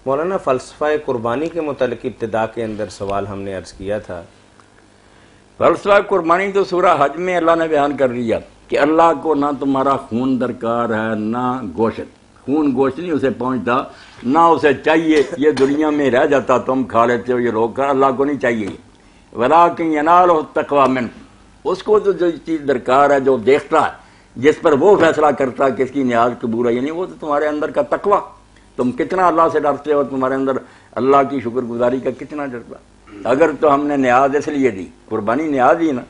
مولانا فلسفہ قربانی کے متعلق ابتدا کے اندر سوال ہم نے عرض کیا تھا. فلسفہ قربانی تو سورہ حج میں اللہ نے بیان کر دیا کہ اللہ کو نہ تمہارا خون درکار ہے نہ گوشت. خون گوشت نہیں اسے پہنچتا، نہ اسے چاہیے. یہ دنیا میں رہ جاتا، تم کھا لیتے ہو یہ لوگ، اللہ کو نہیں چاہیے. ولیکن ینالہ التقوی منکم، اس کو تو جو چیز درکار ہے، جو دیکھتا ہے، جس پر وہ فیصلہ کرتا ہے کہ اس کی نیاز قبول ہے یعنی وہ تو تمہارے اندر کا تقوی. تم کتنا اللہ سے ڈرتے ہو، تمہارے اندر اللہ کی شکر گزاری کا کتنا ڈرتا. اگر تو ہم نے نیاز اس لیے دی، قربانی نیاز ہی نا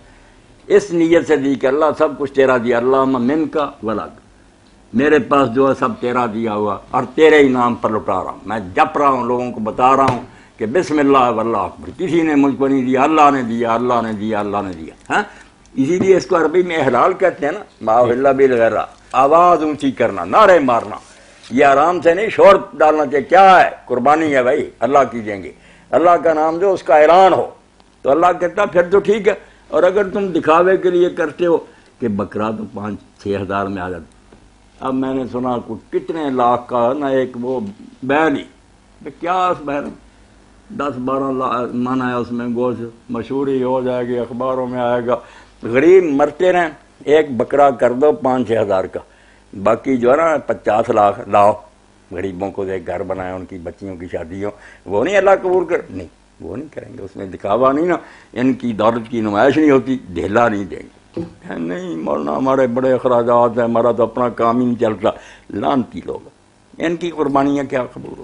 اس نیت سے دی کہ اللہ سب کچھ تیرا دیا، اللہم منک ولک، میرے پاس جو ہے سب تیرا دیا ہوا اور تیرے ہی نام پر لٹا رہا ہوں. میں جپ رہا ہوں، لوگوں کو بتا رہا ہوں کہ بسم اللہ واللہ اکبر، کسی نے مجھ کو نہیں دیا، اللہ نے دیا، اللہ نے دیا، اللہ نے دیا. ہاں، اسی لیے اس کو عربی میں احلال کہتے ہیں نا، ما احل بالغیر، آواز اونچی کرنا، نعرے مارنا. یہ آرام سے نہیں، شور ڈالنا چاہیے. کیا ہے؟ قربانی ہے بھائی، اللہ کی دیں گے، اللہ کا نام جو اس کا اعلان ہو تو اللہ کہتا پھر تو ٹھیک ہے. اور اگر تم دکھاوے کے لیے کرتے ہو کہ بکرا تو 5-6 ہزار میں آ جاتا. اب میں نے سنا کتنے لاکھ کا نہ ایک وہ بیل ہی، کیا اس بیل 10-12 لاکھ من ہے اس میں گوشت، مشہوری ہو جائے گی، اخباروں میں آئے گا. غریب مرتے رہیں. ایک بکرا کر دو 5-6 ہزار کا، باقی جو ہے نا 50 لاکھ لاؤ غریبوں کو ایک گھر بنائے، ان کی بچیوں کی شادی ہو. وہ نہیں اللہ قبول کر، نہیں وہ نہیں کریں گے. اس میں دکھاوا نہیں نا، ان کی دولت کی نمائش نہیں ہوتی، ڈھیلا نہیں دیں گے. نہیں مولانا ہمارے بڑے اخراجات ہیں، ہمارا تو اپنا کام ہی نہیں چلتا. لانتی لوگ، ان کی قربانیاں کیا قبول ہو.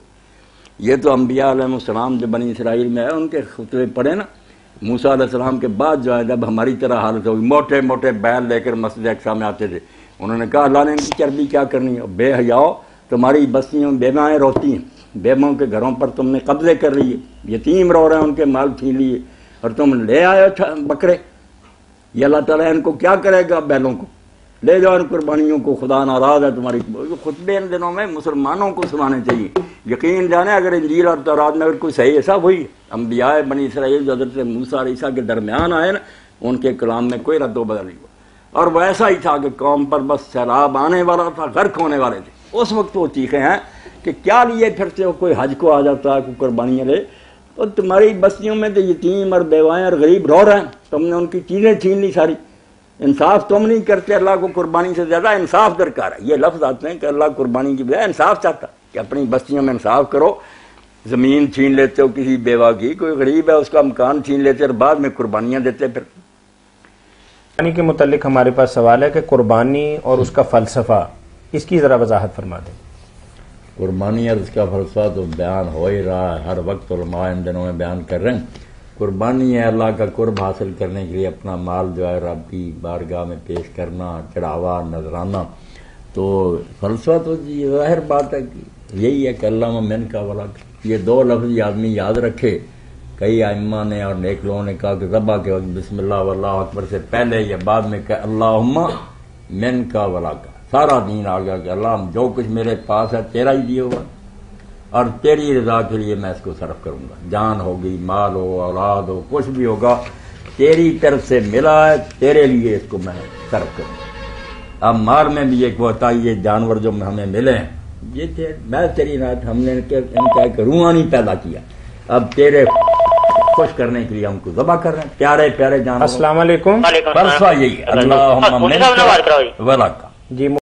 یہ تو انبیاء علیہ السلام جو بنی اسرائیل میں ہے ان کے خطبے پڑھے نا، موسیٰ علیہ السلام کے بعد جو ہے جب ہماری طرح حالت ہوئی، موٹے موٹے بیل لے کر مسجد اقصیٰ میں آتے تھے. انہوں نے کہا اللہ نے ان کی چربی کیا کرنی ہے. بے حیاؤ، تمہاری بستیوں بیوائیں روتی ہیں، بیووں کے گھروں پر تم نے قبضے کر لیے، یتیم رو رہے ہیں، ان کے مال چھین لیے، اور تم لے آئے بکرے. یہ اللہ تعالیٰ ان کو کیا کرے گا؟ بیلوں کو لے جاؤ، ان قربانیوں کو، خدا ناراض ہے تمہاری. خطبے ان دنوں میں مسلمانوں کو سنانے چاہیے. یقین جانے اگر انجیل اور تورات میں اگر کوئی صحیح ایسا ہوئی، انبیاء بنی اسرائیل جو حضرت موسیٰ اور عیسیٰ کے درمیان آئے نا، ان کے کلام میں کوئی رد و بدل نہیں ہوا. اور وہ ایسا ہی تھا کہ قوم پر بس سیلاب آنے والا تھا، غرق ہونے والے تھے. اس وقت وہ چیخے ہیں کہ کیا لیے پھرتے ہو، کوئی حج کو آ جاتا ہے، کوئی قربانیاں لے، اور تمہاری بستیوں میں تو یتیم اور بیوائیں اور غریب رو رہے ہیں، تم نے ان کی چیزیں چھین لی ساری. انصاف تم نہیں کرتے. اللہ کو قربانی سے زیادہ انصاف درکار ہے. یہ لفظ آتے ہیں کہ اللہ قربانی کی بجائے انصاف چاہتا کہ اپنی بستیوں میں انصاف کرو. زمین چھین لیتے ہو کسی بیوہ کی، کوئی غریب ہے اس کا مکان چھین لیتے اور بعد میں قربانیاں دیتے. پھر قربانی کے متعلق ہمارے پاس سوال ہے کہ قربانی اور اس کا فلسفہ، اس کی ذرا وضاحت فرما دیں. قربانی اور اس کا فلسفہ تو بیان ہو ہی رہا ہے، ہر وقت علماء ان دنوں میں بیان کر رہے ہیں. قربانی ہے اللہ کا قرب حاصل کرنے کے لیے اپنا مال جو ہے رب کی بارگاہ میں پیش کرنا، چڑھاوا، نذرانہ. تو فلسفہ تو ظاہر بات ہے کہ یہی ہے کہ اللہ من کا ولک. یہ 2 لفظ آدمی یاد رکھے. کئی ائمہ نے اور نیک لوگوں نے کہا کہ ذبح کے وقت بسم اللہ واللہ اکبر سے پہلے یا بعد میں کہ اللہم من کا ولک. سارا دین آ گیا کہ اللہ جو کچھ میرے پاس ہے تیرا ہی دیا ہوا، اور تیری رضا کے لیے میں اس کو صرف کروں گا. جان ہوگی، مال ہو، اولاد ہو، کچھ بھی ہوگا تیری طرف سے ملا ہے، تیرے لیے اس کو میں صرف کروں گا. اب مال میں بھی ایک ہوتا ہے، یہ جانور جو ہمیں ملے ہیں یہ تھے میں تیری رات ہم نے ان کا ایک روحانی پیدا کیا، اب تیرے خوش کرنے کے لیے ہم کو ذبح کر رہے ہیں. پیارے پیارے جانور. السلام علیکم. فلسفہ یہی ہے اللہم من کا ولک. جی